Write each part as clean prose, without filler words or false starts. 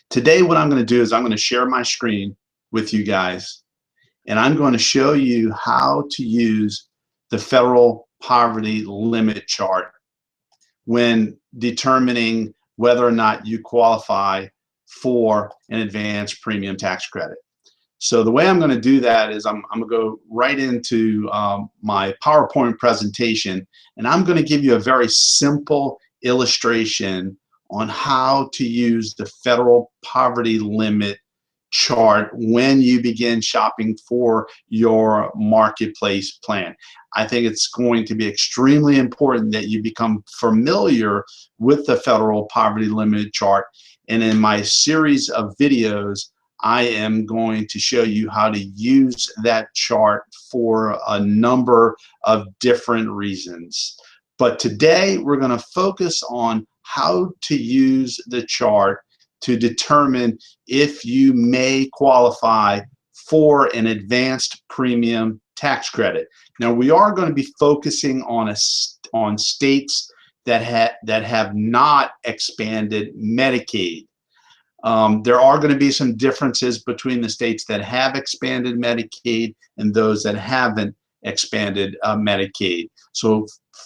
Today, what I'm going to do is I'm going to share my screen with you guys, and I'm going to show you how to use the federal poverty limit chart when determining whether or not you qualify for an advanced premium tax credit. So the way I'm going to do that is I'm going to go right into my PowerPoint presentation, and I'm going to give you a very simple illustration on how to use the federal poverty limit chart when you begin shopping for your marketplace plan. I think it's going to be extremely important that you become familiar with the federal poverty limit chart. And in my series of videos, I am going to show you how to use that chart for a number of different reasons. But today we're going to focus on how to use the chart to determine if you may qualify for an advanced premium tax credit. Now we are going to be focusing on states that have not expanded Medicaid. There are going to be some differences between the states that have expanded Medicaid and those that haven't expanded Medicaid. So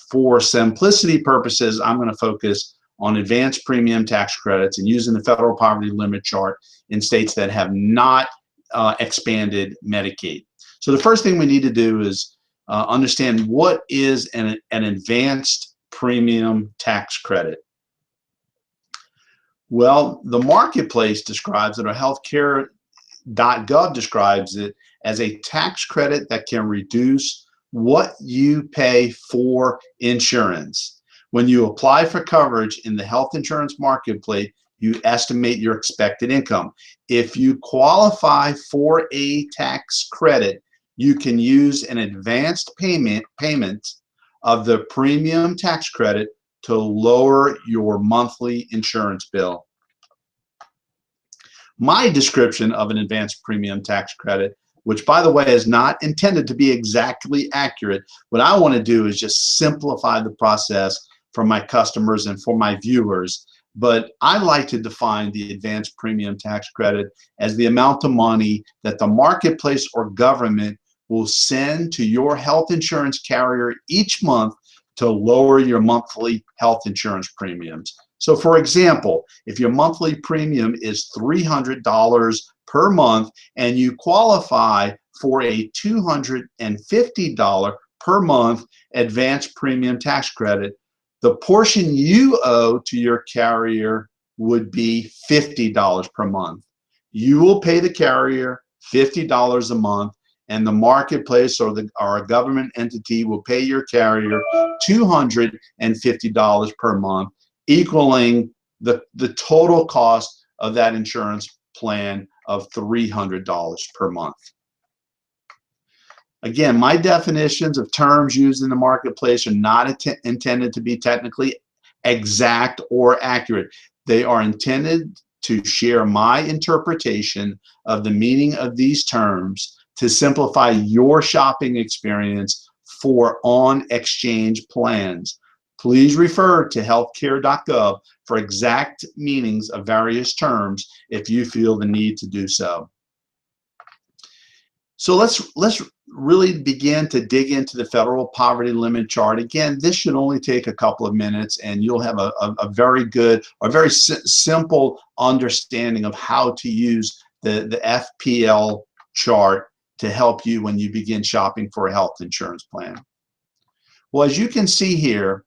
for simplicity purposes, I'm going to focus on advanced premium tax credits and using the federal poverty limit chart in states that have not expanded Medicaid. So the first thing we need to do is understand what is an advanced premium tax credit. Well, the marketplace describes it, or healthcare.gov describes it as a tax credit that can reduce what you pay for insurance. When you apply for coverage in the health insurance marketplace, you estimate your expected income. If you qualify for a tax credit, you can use an advanced payment of the premium tax credit to lower your monthly insurance bill. My description of an advanced premium tax credit, which by the way is not intended to be exactly accurate, what I want to do is just simplify the process for my customers and for my viewers. But I like to define the advanced premium tax credit as the amount of money that the marketplace or government will send to your health insurance carrier each month to lower your monthly health insurance premiums. So for example, if your monthly premium is $300 per month and you qualify for a $250 per month advanced premium tax credit, the portion you owe to your carrier would be $50 per month. You will pay the carrier $50 a month, and the marketplace or a government entity will pay your carrier $250 per month, equaling the total cost of that insurance plan of $300 per month. Again, my definitions of terms used in the marketplace are not intended to be technically exact or accurate. They are intended to share my interpretation of the meaning of these terms to simplify your shopping experience for on-exchange plans. Please refer to healthcare.gov for exact meanings of various terms if you feel the need to do so. So let's really begin to dig into the federal poverty limit chart. Again, this should only take a couple of minutes, and you'll have a very good or very simple understanding of how to use the FPL chart to help you when you begin shopping for a health insurance plan. Well, as you can see here,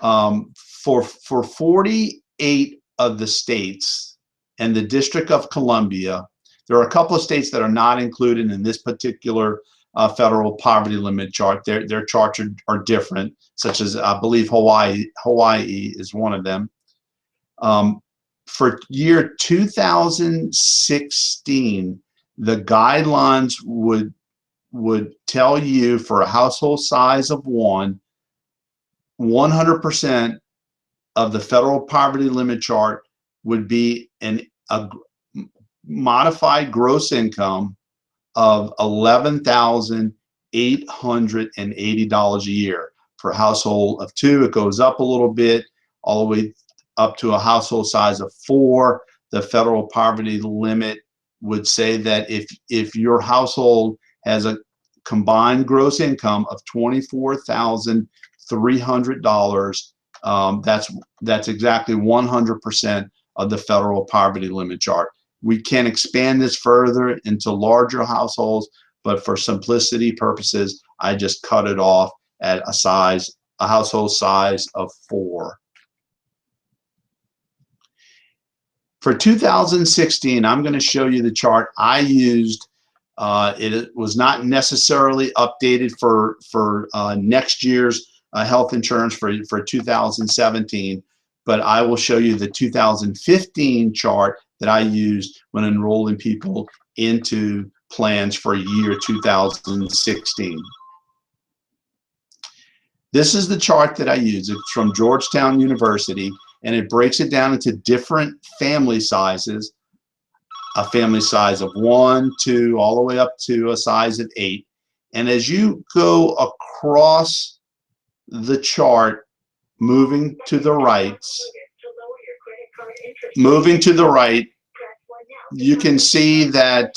for 48 of the states and the District of Columbia, there are a couple of states that are not included in this particular federal poverty limit chart. Their charts are different, such as I believe Hawaii is one of them. For year 2016, the guidelines would tell you for a household size of 100% of the federal poverty limit chart would be a modified gross income of $11,880 a year. For a household of 2, it goes up a little bit, all the way up to a household size of 4. the federal poverty limit would say that if your household has a combined gross income of $24,300, that's exactly 100% of the federal poverty limit chart. We can expand this further into larger households, but for simplicity purposes, I just cut it off at a household size of 4. For 2016, I'm going to show you the chart I used. It was not necessarily updated for next year's health insurance for 2017, but I will show you the 2015 chart that I used when enrolling people into plans for year 2016. This is the chart that I use. It's from Georgetown University, and it breaks it down into different family sizes, a family size of 1, 2, all the way up to a size of 8. And as you go across the chart, moving to the right, you can see that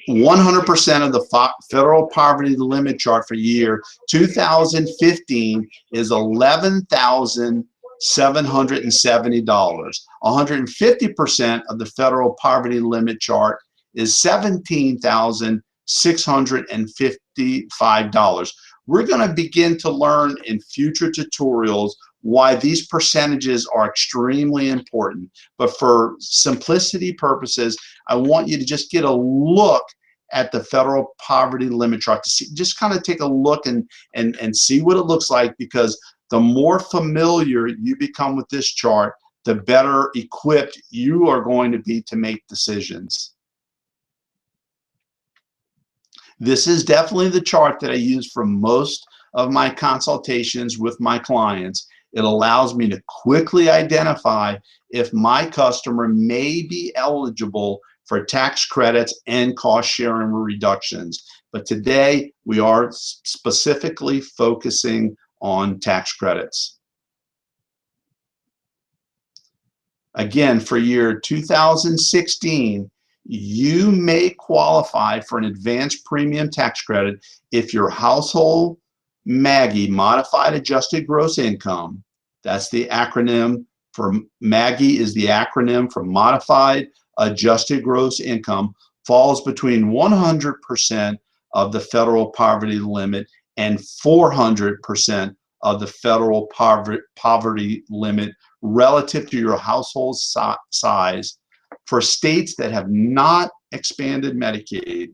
100% of the federal poverty limit chart for year 2015 is $11,770. 150% of the federal poverty limit chart is $17,655. We're going to begin to learn in future tutorials why these percentages are extremely important. But for simplicity purposes, I want you to just get a look at the federal poverty limit chart to see, just kind of take a look and see what it looks like, because the more familiar you become with this chart, the better equipped you are going to be to make decisions. This is definitely the chart that I use for most of my consultations with my clients. It allows me to quickly identify if my customer may be eligible for tax credits and cost sharing reductions. But today we are specifically focusing on tax credits. Again, for year 2016, you may qualify for an advanced premium tax credit if your household MAGI, modified adjusted gross income, that's the acronym for MAGI, is the acronym for modified adjusted gross income, falls between 100% of the federal poverty limit and 400% of the federal poverty limit relative to your household size for states that have not expanded Medicaid.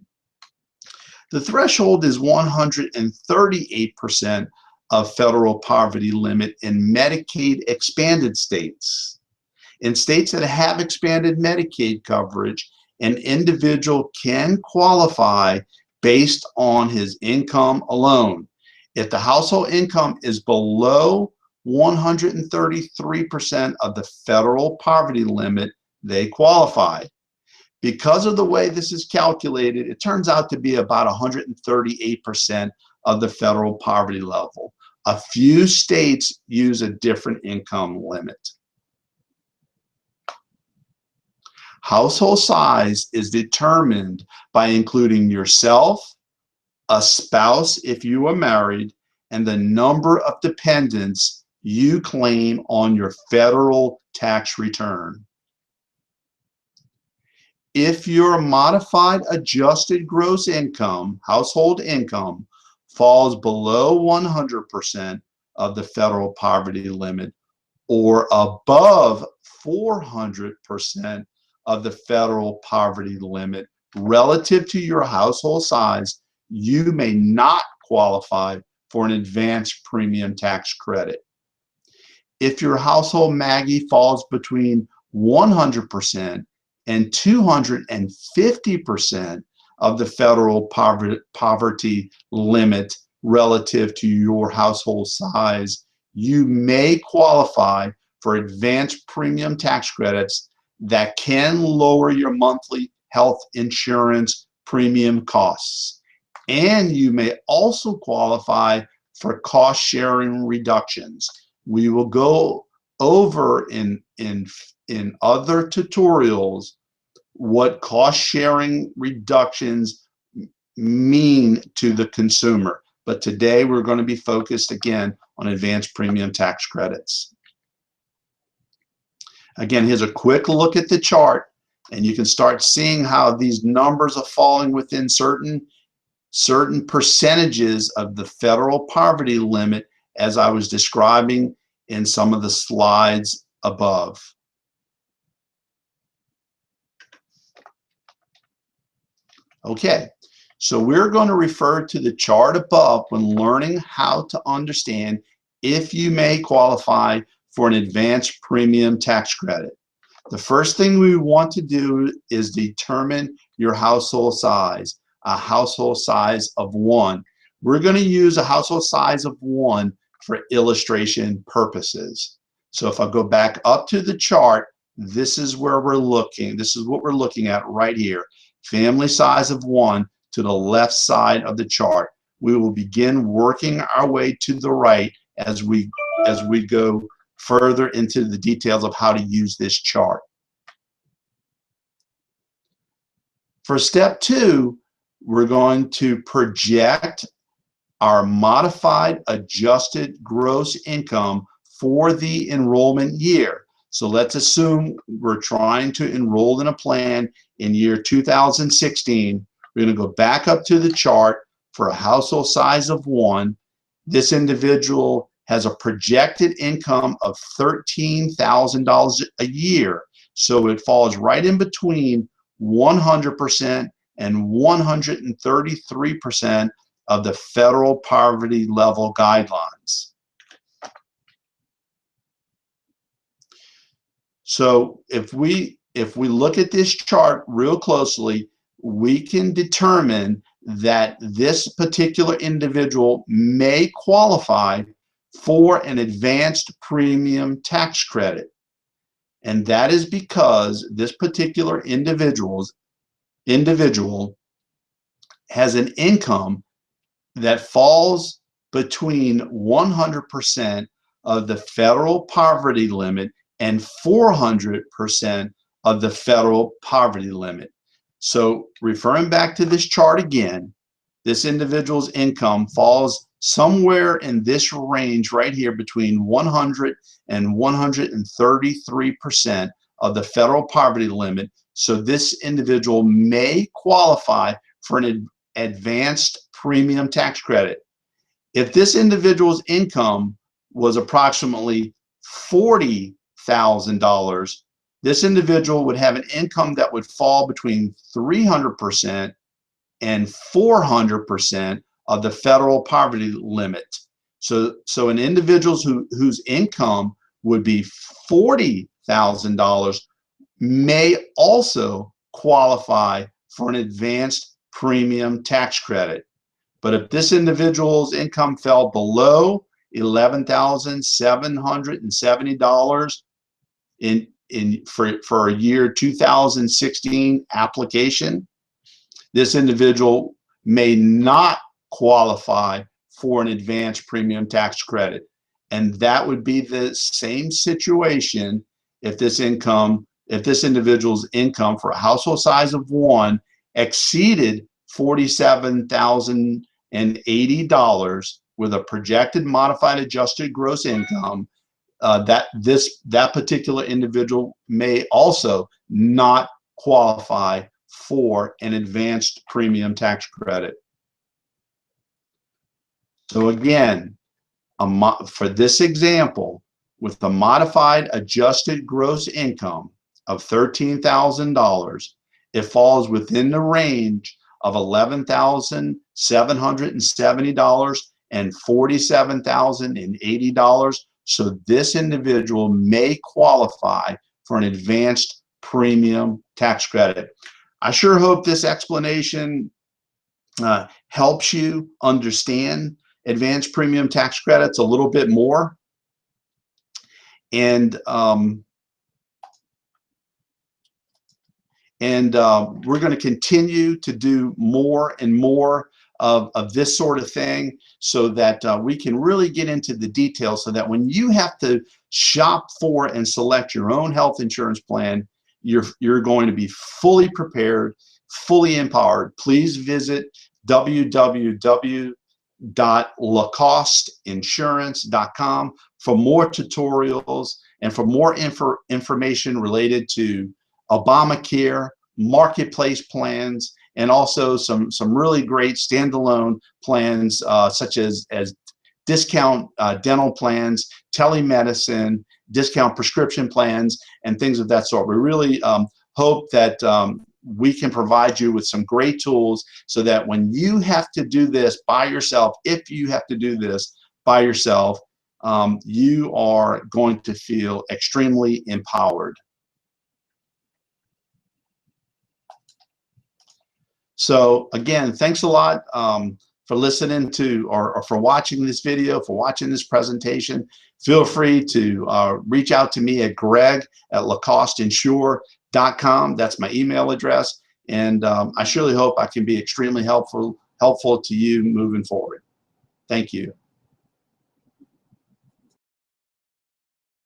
The threshold is 138% of federal poverty limit in Medicaid expanded states. In states that have expanded Medicaid coverage, an individual can qualify based on his income alone. If the household income is below 133% of the federal poverty limit, they qualify. Because of the way this is calculated, it turns out to be about 138% of the federal poverty level. A few states use a different income limit. Household size is determined by including yourself, a spouse if you are married, and the number of dependents you claim on your federal tax return. If your modified adjusted gross income, household income, falls below 100% of the federal poverty limit or above 400% of the federal poverty limit relative to your household size, you may not qualify for an advanced premium tax credit. If your household MAGI falls between 100% and 250% of the federal poverty limit relative to your household size, you may qualify for advanced premium tax credits that can lower your monthly health insurance premium costs. And you may also qualify for cost sharing reductions. We will go over in in other tutorials what cost sharing reductions mean to the consumer. But today we're going to be focused again on advanced premium tax credits. Again, here's a quick look at the chart, and you can start seeing how these numbers are falling within certain percentages of the federal poverty limit, as I was describing in some of the slides above. Okay, so we're going to refer to the chart above when learning how to understand if you may qualify for an advanced premium tax credit. The first thing we want to do is determine your household size, a household size of 1. We're going to use a household size of 1 for illustration purposes. So if I go back up to the chart, this is where we're looking. This is what we're looking at right here. Family size of 1 to the left side of the chart. We will begin working our way to the right as we go further into the details of how to use this chart. For step 2, we're going to project our modified adjusted gross income for the enrollment year. So let's assume we're trying to enroll in a plan in year 2016. We're going to go back up to the chart for a household size of 1. This individual has a projected income of $13,000 a year. So it falls right in between 100% and 133% of the federal poverty level guidelines. So if we look at this chart real closely, we can determine that this particular individual may qualify for an advanced premium tax credit. And that is because this particular individual has an income that falls between 100% of the federal poverty limit and 400% of the federal poverty limit. So referring back to this chart again, this individual's income falls somewhere in this range right here between 100 and 133% of the federal poverty limit. So this individual may qualify for an advanced premium tax credit. If this individual's income was approximately $40,000, this individual would have an income that would fall between 300% and 400% of the federal poverty limit. So an individual whose income would be $40,000 may also qualify for an advanced premium tax credit. But if this individual's income fell below $11,770 for a year 2016 application, this individual may not qualify for an advanced premium tax credit. And that would be the same situation if this individual's income for a household size of 1 exceeded $47,080 with a projected modified adjusted gross income. That particular individual may also not qualify for an advanced premium tax credit. So again, for this example, with a modified adjusted gross income of $13,000, it falls within the range of $11,770 and $47,080. So this individual may qualify for an advanced premium tax credit. I sure hope this explanation helps you understand advanced premium tax credits a little bit more. And we're going to continue to do more and more of this sort of thing, so that we can really get into the details, so that when you have to shop for and select your own health insurance plan, you're going to be fully prepared, fully empowered. Please visit www.lacosteinsurance.com for more tutorials and for more information related to Obamacare, marketplace plans, and also some really great standalone plans, such as discount dental plans, telemedicine, discount prescription plans, and things of that sort. We really hope that we can provide you with some great tools, so that when you have to do this by yourself, if you have to do this by yourself, you are going to feel extremely empowered. So again, thanks a lot for listening to, or for watching this video, for watching this presentation. Feel free to reach out to me at greg@lacosteinsure.com. That's my email address. And I surely hope I can be extremely helpful to you moving forward. Thank you.